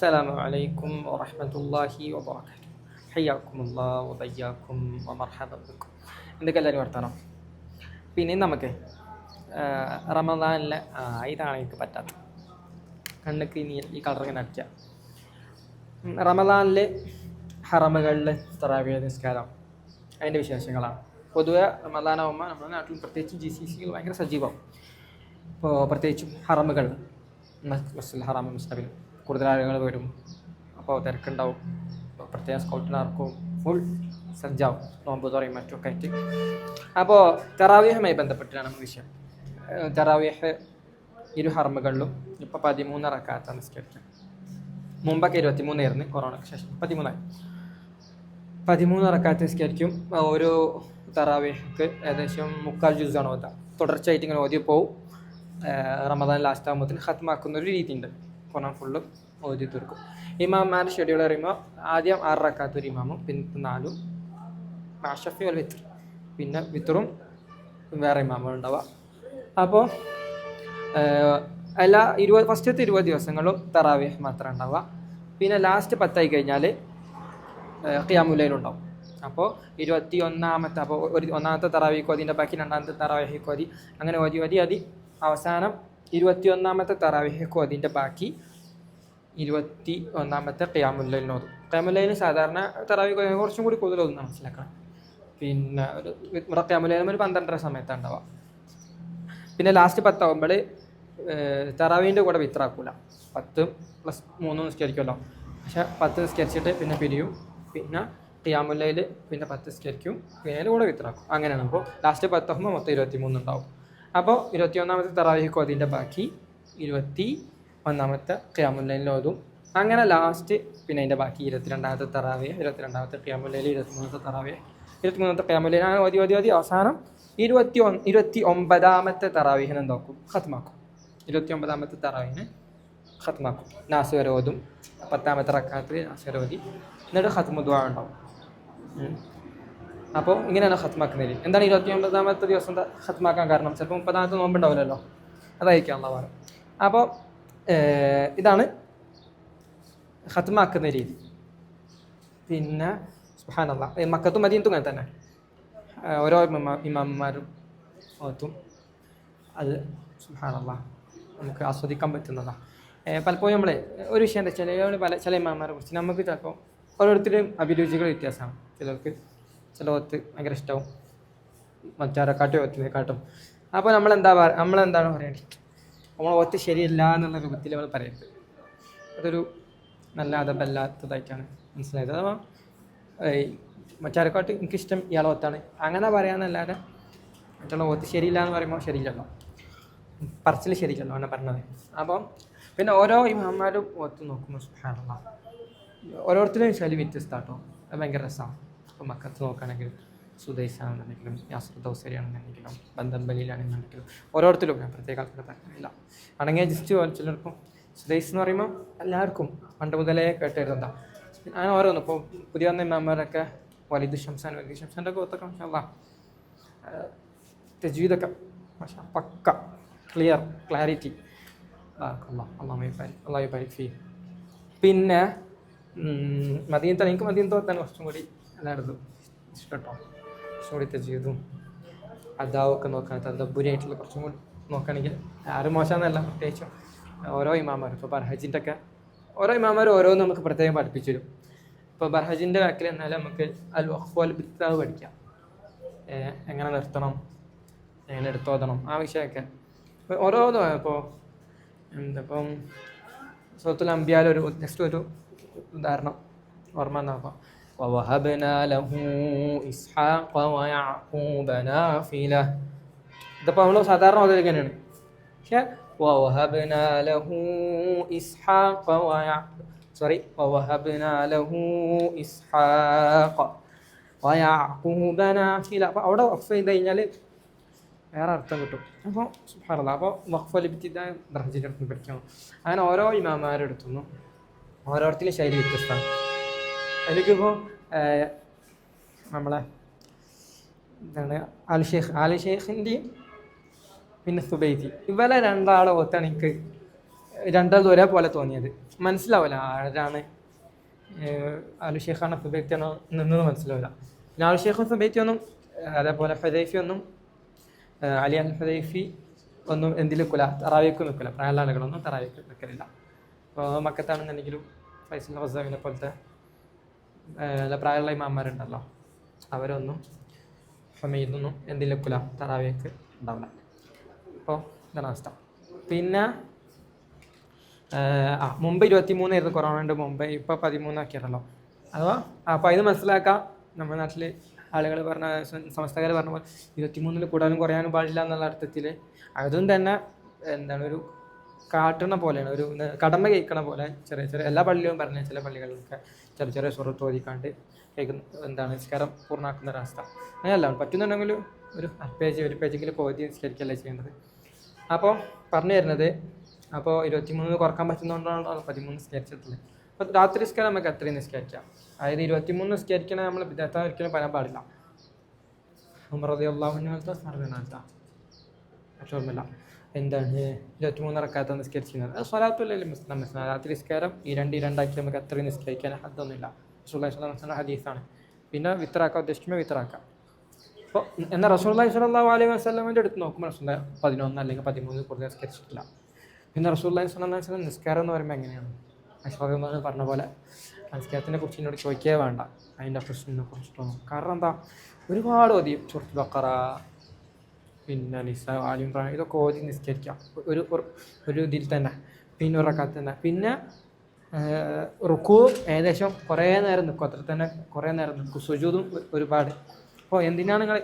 السلام عليكم ورحمة الله وبركاته. حياكم الله وبياكم ومرحبا بكم. എന്തൊക്കെ എല്ലാവരും വർത്തമാനം. പിന്നെ നമുക്ക് റമദാനിലെ ഇതാണ് എനിക്ക് പറ്റാത്തത്. കണ്ണൊക്കെ ഈ കളറൊക്കെ നടിക്കുക. റമദാനിലെ ഹറമുകളിൽ തറാവീഹ് നിസ്കാരം അതിൻ്റെ വിശേഷങ്ങളാണ്. പൊതുവെ റമദാനാകുമ്പോൾ നമ്മുടെ നാട്ടിൽ പ്രത്യേകിച്ചും GCCകൾ ഭയങ്കര സജീവം. ഇപ്പോൾ പ്രത്യേകിച്ചും ഹറമുകൾ, മസ്ജിദുൽ ഹറാം, മുസ്തബിൽ കൂടുതൽ ആളുകൾ വരും. അപ്പോൾ തിരക്കുണ്ടാവും. പ്രത്യേകം സ്കൗട്ടിനാർക്കും ഫുൾ സജ്ജാവും, നോമ്പ് തുറയും മറ്റുമൊക്കെ ആയിട്ട്. അപ്പോൾ തറാവീഹുമായി ബന്ധപ്പെട്ടാണ് നമ്മൾ വിഷയം. തറാവീഹ് ഇരു ഹറമുകളിലും ഇപ്പോൾ 13 റക്അത്ത് നിസ്കരിക്കാം. മുമ്പൊക്കെ 23 ആയിരുന്നു, കൊറോണയ്ക്ക് ശേഷം 13 റക്അത്ത് നിസ്കരിക്കും. ഒരു തറാവീഹ്ക്ക് ഏകദേശം 3/4 ജുസാണ് ഓതുക. തുടർച്ചയായിട്ട് ഇങ്ങനെ ഓതി പോവും. റമദാൻ ലാസ്റ്റ് ആകുമ്പോഴത്തേന് ഖത്മാക്കുന്ന ഒരു രീതിയുണ്ട്. ഖുർആൻ ഫുള്ളും ഓതി തീർക്കും. ഇമാമാരുടെ ഷെഡ്യൂൾ പറയുമ്പോൾ ആദ്യം 6 റക്അത്ത് ഒരു ഇമാമും, പിന്നെ 4 ഷഫീ വൽ വിത്ർ, പിന്നെ വിത്റും വേറെ ഇമാമും ഉണ്ടാവുക. അപ്പോൾ ഫസ്റ്റത്തെ 20 ദിവസങ്ങളും തറാവീഹ് മാത്രമേ ഉണ്ടാവുക. പിന്നെ ലാസ്റ്റ് 10 ആയി കഴിഞ്ഞാൽ ഖിയാമുൽ ലൈൽ ഉണ്ടാവും. അപ്പോൾ 21-ാമത്തെ, അപ്പോൾ ഒന്നാമത്തെ തറാവീഹ് ഓതി, അതിൻ്റെ ബാക്കി രണ്ടാമത്തെ തറാവീഹ് ഓതി, അങ്ങനെ ഓതി അവസാനം 21-ാമത്തെ തറാവീഹ് ഓതിൻ്റെ ബാക്കി 21-ാമത്തെ ഖിയാമുൽ ലൈലിന് ഓതും. ഖിയാമുൽ ലൈലിന് സാധാരണ തറാവീഹ് കുറച്ചും കൂടി കൂടുതൽ ഓതുന്ന മനസ്സിലാക്കണം. പിന്നെ ഖിയാമുൽ ലൈലും ഒരു 12:30 സമയത്താണ് ഉണ്ടാവുക. പിന്നെ ലാസ്റ്റ് 10 ആകുമ്പോൾ തറാവീഹിൻ്റെ കൂടെ വിത്രാക്കൂല. 10+3 നിസ്കരിക്കുമല്ലോ. പക്ഷെ 10 നിസ്കരിച്ചിട്ട് പിന്നെ പിരിയും. പിന്നെ ഖിയാമുൽ ലൈൽ പിന്നെ 10 നിസ്കരിക്കും, പിന്നെ അതിൻ്റെ കൂടെ വിത്രാക്കും. അങ്ങനെയാണ്. അപ്പോൾ ലാസ്റ്റ് 10 ആകുമ്പോൾ മൊത്തം 23 ഉണ്ടാവും. അപ്പോൾ 21-ാമത്തെ തറാവീഹ് ഓതിൻ്റെ ബാക്കി 21-ാമത്തെ ഖിയാമുൽ ലൈലിൽ ഓതും. അങ്ങനെ ലാസ്റ്റ് പിന്നെ അതിൻ്റെ ബാക്കി 22-ാമത്തെ തറാവീഹ്, 22-ാമത്തെ ഖിയാമുൽ ലൈൽ, 23-ാമത്തെ തറാവീഹ്, 23-ാമത്തെ ഖിയാമുൽ ലൈൽ, അങ്ങനെ ഓതി അവസാനം 29-ാമത്തെ തറാവീഹിന് എന്താക്കും? ഖത്മാക്കും. 29-ാമത്തെ തറാവീഹിന് ഖത്മാക്കും. നാസ് വരെ ഓതും. 10-ാമത്തെ റക്അത്ത് നാസ് വരെ ഓതി, എന്നിട്ട് ഖത്മു ദുആ ഉണ്ടാവും. അപ്പോൾ ഇങ്ങനെയാണ് ഖത്മാക്കുന്നത്. എന്താണ് 29-ാമത്തെ ദിവസം ഖത്മാക്കാൻ കാരണം? ചിലപ്പോൾ 30-ാമത്തെ നോമ്പുണ്ടാവില്ലല്ലോ, അതായിരിക്കാം അള്ളാഹു അലം. അപ്പോൾ ഇതാണ് ഖത്മാക്കുന്ന രീതി. പിന്നെ സുബ്ഹാനല്ലാഹ്, മക്കത്തും മദീനത്തും അങ്ങനെ തന്നെ ഓരോ ഇമാമുമാരും ഓത്തും. അത് സുബ്ഹാനല്ലാഹ് നമുക്ക് ആസ്വദിക്കാൻ പറ്റുന്നതാണ്. പലപ്പോഴും നമ്മൾ ഒരു വിഷയം എന്താ വെച്ചാൽ ചില ഇമാമുമാരെ കുറിച്ച് നമുക്ക് ചിലപ്പോൾ ഓരോരുത്തരും അഭിരുചികൾ വ്യത്യാസമാണ്. ചിലർക്ക് ചില ഓത്ത് ഭയങ്കര ഇഷ്ടവും, മറ്റാരെക്കാട്ടും ഓത്തിനെക്കാട്ടും. അപ്പോൾ നമ്മളെന്താണ് പറയേണ്ടത്? നമ്മൾ ഓത്ത് ശരിയല്ല എന്നുള്ള രൂപത്തിൽ നമ്മൾ പറയരുത്. അതൊരു നല്ല അതബല്ലാത്തതായിട്ടാണ് മനസ്സിലായത്. അപ്പോൾ മറ്റാരെക്കാട്ടും എനിക്കിഷ്ടം ഇയാളെ ഓത്താണ് അങ്ങനെ പറയാമെന്നല്ലാതെ മറ്റുള്ള ഓത്ത് ശരിയില്ല എന്ന് പറയുമ്പോൾ ശരിയില്ലല്ലോ, പറച്ചിൽ ശരിയല്ലോ അങ്ങനെ പറഞ്ഞത്. അപ്പം പിന്നെ ഓരോ ഇമാമുമാരും ഓത്ത് നോക്കുമ്പോൾ സുബ്ഹാനല്ലാഹ് ഓരോരുത്തരും ശൈലി വ്യത്യസ്തമാട്ടോ. അത് ഭയങ്കര രസമാണ്. ഇപ്പോൾ മക്കത്ത് നോക്കുകയാണെങ്കിൽ സുദൈസാണെന്നുണ്ടെങ്കിലും യാസുർ ദൗസരിയാണെന്നുണ്ടെങ്കിലും ബന്ധംബലിയിലാണെന്നുണ്ടെങ്കിലും ഓരോരുത്തരും ഞാൻ പ്രത്യേക ആൾക്കാർ പറഞ്ഞില്ല. ആണെങ്കിൽ ജസ്റ്റ് ചിലർക്കും സുദൈസ് എന്ന് പറയുമ്പോൾ എല്ലാവർക്കും പണ്ട് മുതലേ കേട്ടിരുന്നതാണ്. അങ്ങനെ ഓരോന്നും ഇപ്പോൾ പുതിയ വന്ന ഇമാമുമാരൊക്കെ വലീദ് ഷംസാൻ്റെ ഒക്കെ ഒത്തൊക്കെ മാഷാ തജ്വീദൊക്കെ മാഷാ പക്ക ക്ലാരിറ്റി. അല്ലാഹു ബാരിക് ഫീ. പിന്നെ എനിക്ക് മദീനത്തെ തന്നെ കുറച്ചും കൂടി എല്ലായിടത്തും ഇഷ്ടട്ടോ. കുറച്ചും കൂടി തജ്വീദും അദാവൊക്കെ നോക്കാൻ തദബ്ബുരിയായിട്ടുള്ള കുറച്ചും കൂടി നോക്കുകയാണെങ്കിൽ ആരും മോശമെന്നല്ല. പ്രത്യേകിച്ചും ഓരോ ഇമാമാരും ഇപ്പോൾ ബർഹജിൻ്റെ ഒക്കെ ഓരോ ഇമാമാരും ഓരോന്നും നമുക്ക് പ്രത്യേകം പഠിപ്പിച്ചു തരും. ഇപ്പോൾ ബർഹജിൻ്റെ ബാക്കിൽ എന്നാലും നമുക്ക് അൽ വഖ്ഫ് വൽ ബിത്താഹ് പഠിക്കാം. എങ്ങനെ നിർത്തണം, എങ്ങനെ എടുത്തോതണം, ആ വിഷയമൊക്കെ ഓരോന്നും. ഇപ്പോൾ ഇപ്പം സൂറത്തുൽ അംബിയായിൽ നെക്സ്റ്റ് ഒരു ഉദാഹരണം ഓർമ്മ വന്നപ്പോൾ وَوَهَبْنَا لَهُ إِسْحَاقَ وَيَعْقُوبَ نَافِلَةً. ഇതിപ്പോൾ നമ്മൾ സാധാരണ ഓതൽ തന്നെയാണ്. പക്ഷേ وَوَهَبْنَا لَهُ إِسْحَاقَ وَيَعْقُوبَ نَافِلَةً. അപ്പോൾ അവിടെ വഖഫ് ചെയ്ത് കഴിഞ്ഞാൽ വേറെ അർത്ഥം കിട്ടും. അപ്പോൾ സുബ്ഹാനല്ലാഹ്, അപ്പോൾ വഖഫ് വൽ ഇബ്തിദാ ബർഹജിൻ്റെ അടുത്ത് പഠിക്കണം. അങ്ങനെ ഓരോ ഇമാമുമാരുടെ അടുത്തുനിന്നും ഓരോരുത്തരും ശൈലി വ്യത്യസ്തമാണ്. എനിക്കിപ്പോൾ നമ്മളെ എന്താണ് ആലി ഷെയ്ഖിൻ്റെയും പിന്നെ സുബൈദി, ഇവരെ രണ്ടാളെ ഓത്താണ് എനിക്ക് രണ്ടാമത് ഒരേപോലെ തോന്നിയത്. മനസ്സിലാവില്ല ആരാണ് ആലു ഷെയ്ഖാണ് സുബൈത്തിയാണോ നിന്നത് മനസ്സിലാവില്ല. പിന്നെ ആലു ഷെയ്ഖും സുബൈത്തിയൊന്നും അതേപോലെ ഹുദൈഫി ഒന്നും അലി അൽ ഹുദൈഫി ഒന്നും എന്തിൽ നിൽക്കില്ല, തറാവിക്ക് നിൽക്കില്ല. പ്രായമുള്ള ആളുകളൊന്നും തറാവിക്ക് നിൽക്കലില്ല. അപ്പോൾ മക്കത്താണെന്നുണ്ടെങ്കിലും ഫൈസൽ റസാവിനെ പോലത്തെ പ്രായമുള്ള ഇമാന്മാരുണ്ടല്ലോ, അവരൊന്നും ഹമീദൊന്നും എന്തിൽ നിൽക്കില്ല, തറാവിക്ക് ഉണ്ടാവില്ല. അപ്പോൾ ഇതാണ് അവസ്ഥ. പിന്നെ മുമ്പ് 23 കൊറോണൻ്റെ മുമ്പ്, ഇപ്പോൾ 13 ആക്കിയതല്ലോ. അഥവാ അപ്പോൾ ഇത് മനസ്സിലാക്കാം. നമ്മുടെ നാട്ടിൽ ആളുകൾ പറഞ്ഞ സമസ്തകാർ പറഞ്ഞ പോലെ 23 കൂടാനും കുറയാനും പാടില്ല എന്നുള്ള അർത്ഥത്തിൽ അതും തന്നെ എന്താണ് ഒരു കാട്ടണ പോലെയാണ്, ഒരു കടമ കഴിക്കണ പോലെ. ചെറിയ ചെറിയ എല്ലാ പള്ളികളും പറഞ്ഞ ചില പള്ളികളിലൊക്കെ ചെറിയ ചെറിയ സുറത്ത് ഓതിക്കാണ്ട് കേൾക്കുന്ന എന്താണ് നിസ്കാരം പൂർണ്ണമാക്കുന്ന ഒരവസ്ഥ. അങ്ങനെയല്ല, പറ്റുന്നുണ്ടെങ്കിൽ ഒരു പേജെങ്കിലും ഓതി നിസ്കരിക്കുകയല്ലേ ചെയ്യേണ്ടത്. അപ്പോൾ പറഞ്ഞു തരുന്നത്, അപ്പോൾ 23 കുറക്കാൻ പറ്റുന്നതുകൊണ്ടാണ് 13 നിസ്കരിച്ചിട്ടുള്ളത്. അപ്പോൾ രാത്രി നിസ്കാരം നമുക്ക് എത്രയും നിസ്കരിക്കാം. അതായത് 23 നിസ്കരിക്കണേ നമ്മൾ വിദ്യാർത്ഥി ഒരിക്കലും പറയാൻ പാടില്ല. റളിയല്ലാഹു സ്മരണ ഓർമ്മയില്ല എന്താണ് 23 റക്അത്ത് നിസ്കരിക്കുന്നത്. അത് സ്വലാത്തുല്ലൈൽ മുസ്ലിം രാത്രി നിസ്കാരം ഈ 2 നമുക്ക് എത്രയും നിസ്കരിക്കാൻ അതൊന്നുമില്ല. റസൂലുള്ളാഹി സ്വല്ലല്ലാഹു അലൈഹി വസല്ലം ഹദീസാണ്. പിന്നെ വിത്റാക്കാൻ ഉദ്ദേശിക്കുമ്പോൾ വിത്റാക്കാം. അപ്പോൾ എന്നാൽ റസൂലുള്ളാഹി സ്വല്ലല്ലാഹു അലൈഹി വസല്ലമിൻ്റെ അടുത്ത് നോക്കുമ്പോൾ റസൂലുള്ളാഹി 11 അല്ലെങ്കിൽ 13 കൂടുതൽ നിസ്കരിച്ചിട്ടില്ല. പിന്നെ റസൂലുള്ളാഹി സ്വല്ലല്ലാഹു അലൈഹി വസല്ലം നിസ്കാരം എന്ന് പറയുമ്പോൾ എങ്ങനെയാണ്? അഷ്റഫ് പറഞ്ഞ പോലെ നിസ്കാരത്തിനെ കുറിച്ച് എന്നോട് ചോദിക്കേ വേണ്ട, അതിൻ്റെ പ്രശ്നത്തിനെ കുറിച്ചിട്ടൊന്നും. കാരണം എന്താ, ഒരുപാട് ഓതി സൂറത്തുൽ ബഖറ, പിന്നെ നിസാ, ആലി ഇംറാൻ, ഇതൊക്കെ ഓതി നിസ്കരിക്കാം ഒരു ഇതിൽ തന്നെ, പിന്നെ ഒരു റക്അത്ത് തന്നെ. പിന്നെ റുക്കൂ ഏകദേശം കുറേ നേരം നിൽക്കും, അത്ര തന്നെ കുറേ നേരം നിൽക്കും. സുജൂദും ഒരുപാട്. അപ്പോൾ എന്തിനാണ് നിങ്ങൾ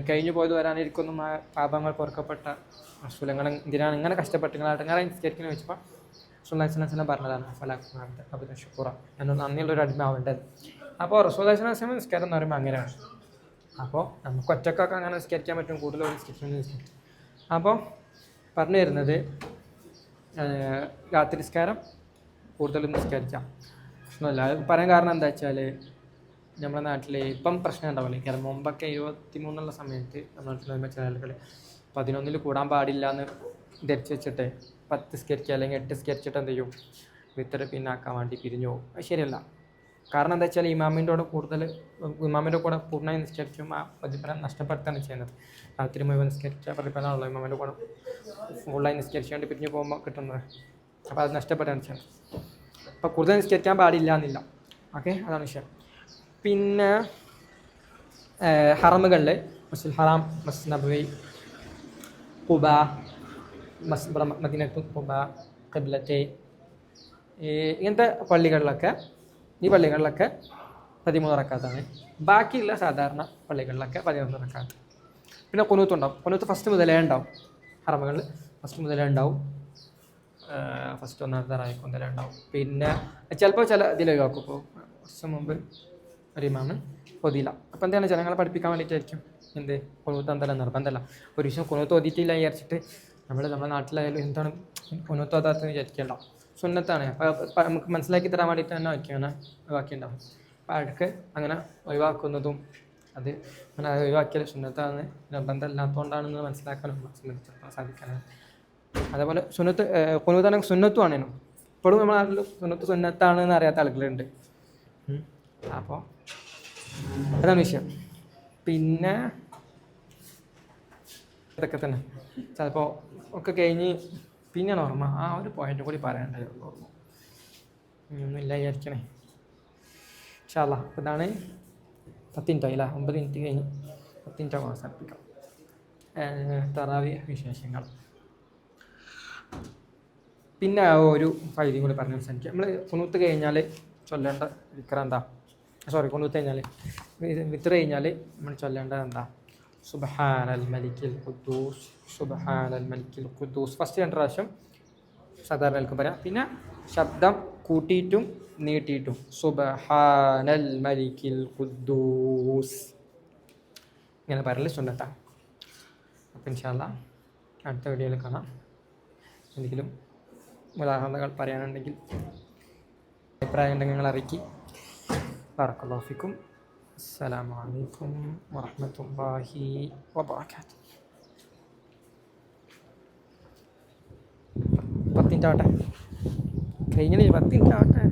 കഴിഞ്ഞു പോയത് വരാനിരിക്കുന്ന പാപങ്ങൾ പൊറുക്കപ്പെട്ട റസൂലങ്ങൾ എന്തിനാണ് ഇങ്ങനെ കഷ്ടപ്പെട്ട് നിങ്ങളായിട്ട് ഇങ്ങനെ നിസ്കരിക്കുന്നത് വെച്ചപ്പോൾ റസൂലുള്ളാഹി സ്വല്ലല്ലാഹു അലൈഹി വസല്ലം പറഞ്ഞതാണ് ഫലാഖ് ഷുക്കൂറ എന്നൊരു നന്ദിയുള്ളൊരു അടിമയാവേണ്ടത്. അപ്പോൾ റസൂലുള്ളാഹി സ്വല്ലല്ലാഹു അലൈഹി വസല്ലം നിസ്കാരം എന്ന് പറയുമ്പോൾ അങ്ങനെയാണ്. അപ്പോൾ നമുക്ക് ഒറ്റക്കൊക്കെ അങ്ങനെ നിസ്കരിക്കാൻ പറ്റും, കൂടുതൽ നിസ്കരിക്കും. അപ്പോൾ പറഞ്ഞു വരുന്നത് രാത്രി നിസ്കാരം കൂടുതലും നിസ്കരിക്കാം പ്രശ്നമല്ല. അത് പറയാൻ കാരണം എന്താ വെച്ചാൽ നമ്മുടെ നാട്ടിൽ ഇപ്പം പ്രശ്നം ഉണ്ടാവില്ല. കാരണം മുമ്പൊക്കെ 23 സമയത്ത് നമ്മുടെ നാട്ടിൽ ചില ആളുകൾ 11 കൂടാൻ പാടില്ല എന്ന് ധരിച്ച് വെച്ചിട്ട് 10 നിസ്കരിക്കുക അല്ലെങ്കിൽ 8 നിസ്കരിച്ചിട്ട് എന്ത് ചെയ്യും, വിത്തറ് പിന്നാക്കാൻ വേണ്ടി പിരിഞ്ഞു പോകും. അത് ശരിയല്ല. കാരണം എന്താ വെച്ചാൽ ഇമാമിൻ്റെ കൂടെ പൂർണ്ണമായി നിസ്കരിച്ചും ആ പ്രതിഫലം നഷ്ടപ്പെടുത്താണ് ചെയ്യുന്നത്. രാത്രി മുഴുവൻ നിസ്കരിച്ച പ്രതിഫലമാണല്ലോ ഇമാമിൻ്റെ കൂടെ ഫുള്ളായി നിസ്കരിച്ചുകൊണ്ട് പിരിഞ്ഞു പോകുമ്പോൾ കിട്ടുന്നത്. അപ്പോൾ അത് നഷ്ടപ്പെട്ടാണ് ചെയ്യുന്നത്. അപ്പോൾ കൂടുതൽ നിസ്കരിക്കാൻ പാടില്ല എന്നില്ല. ഓക്കെ, അതാണ് വിഷയം. പിന്നെ ഹറമുകളിൽ മസ്ജിദുൽ ഹറാം, മസ്ജിദ് നബവി, ഖുബ, മദീനത്തുൽ ഖുബ, ഖിബ്ലത്തെ, ഇങ്ങനത്തെ പള്ളികളിലൊക്കെ 13 റക്അത്താണ്. ബാക്കിയുള്ള സാധാരണ പള്ളികളിലൊക്കെ 11 റക്അത്ത്. പിന്നെ ഖുനൂത്ത് ഉണ്ടാവും. ഖുനൂത്ത് ഫസ്റ്റ് മുതലേ ഉണ്ടാവും. ഹറമുകളിൽ ഫസ്റ്റ് മുതലേ ഉണ്ടാവും. ഫസ്റ്റ് ഒന്നാമത്തെ റായിക്ക് മുതലേ ഉണ്ടാവും. പിന്നെ ചിലപ്പോൾ ചില ഇതിലൊക്കെ ഇപ്പോൾ കുറച്ച് മുമ്പ് ഒരു ഇമാമ് ഓതിയില്ല. അപ്പോൾ എന്താണ് ജനങ്ങളെ പഠിപ്പിക്കാൻ വേണ്ടിയിട്ടായിരിക്കും എന്ത് ഖുനൂത്ത് എന്തെല്ലാം നിർബന്ധമല്ല. ഒരു വിഷയം ഖുനൂത്ത് ഓതിയിട്ടില്ല വിചാരിച്ചിട്ട് നമ്മുടെ നാട്ടിലായാലും എന്താണ് ഖുനൂത്ത് ഓതാത്തെന്ന് വിചാരിക്കേണ്ട, സുന്നത്താണ്. അപ്പോൾ നമുക്ക് മനസ്സിലാക്കി തരാൻ വേണ്ടിയിട്ട് തന്നെ ഒക്കെയാണ് ഒഴിവാക്കിയിട്ടുണ്ടാവും. അപ്പോൾ അടുക്ക് അങ്ങനെ ഒഴിവാക്കുന്നതും അത് അങ്ങനെ ഒഴിവാക്കിയാൽ സുന്നത്താണ്, നിർബന്ധമില്ലാത്തതുകൊണ്ടാണെന്ന് മനസ്സിലാക്കാനും സാധിക്കാനും. അതേപോലെ സുന്നത്ത് ഖുനൂത്താണെങ്കിൽ സുന്നത്തുമാണേനും ഇപ്പോഴും നമ്മുടെ നാട്ടിൽ സുന്നത്താണെന്ന് അറിയാത്ത ആളുകളുണ്ട്. അപ്പോൾ അതാണ് വിഷയം. പിന്നെ ഇതൊക്കെ തന്നെ ചിലപ്പോൾ ഒക്കെ കഴിഞ്ഞ് പിന്നെയാണ് ഓർമ്മ ആ ഒരു പോയിന്റ് കൂടി പറയണ്ടായിരുന്നു. ഓർമ്മ ഒന്നുമില്ല വിചാരിക്കണേ. ഇൻഷാ അല്ലാഹ്. അപ്പോൾ ഇതാണ് 10 മിനിറ്റ് ആയില്ല, 9 മിനിറ്റ് കഴിഞ്ഞ് 10 മിനിറ്റ് അവസാനിപ്പിക്കാം. തറാവീഹ് വിശേഷങ്ങൾ. പിന്നെ ഒരു ഫൈലിയും കൂടി പറഞ്ഞ് അവസാനിക്കുക. നമ്മൾ ഖുനൂത്ത് കഴിഞ്ഞാൽ ചൊല്ലേണ്ട ദിക്ർ എന്താ? ഖുനൂത്ത് കഴിഞ്ഞാൽ വിത്ർ കഴിഞ്ഞാൽ നമ്മൾ ചൊല്ലേണ്ടത് എന്താ? സുബ്ഹാനൽ മലിക്കിൽ ഖുദ്ദൂസ്, സുബ്ഹാനൽ മലിക്കിൽ ഖുദ്ദൂസ്. ഫസ്റ്റ് 2 പ്രാവശ്യം സാധാരണ നിൽക്കും പറയാം. പിന്നെ ശബ്ദം കൂട്ടിയിട്ടും നീട്ടിയിട്ടും സുബ്ഹാനൽ മലിക്കിൽ ഖുദ്ദൂസ് ഇങ്ങനെ പറയൽ സുന്നത്താണ്. അപ്പോൾ ഇൻഷാ അല്ലാഹ് അടുത്ത വീഡിയോയിൽ കാണാം. എന്തെങ്കിലും ഉദാഹരണങ്ങൾ പറയാനുണ്ടെങ്കിൽ അഭിപ്രായം ഉണ്ടെങ്കിൽ നിങ്ങൾ അറിയിക്കും. ബറക്കല്ലാഹു ഫിക്കും. അസ്സലാമു അലൈക്കും വറഹ്മത്തുള്ളാഹി വബറകാതുഹു. 10 മിനിറ്റ് ആവട്ടെ, കഴിഞ്ഞ 10 മിനിറ്റ് ആവട്ടെ.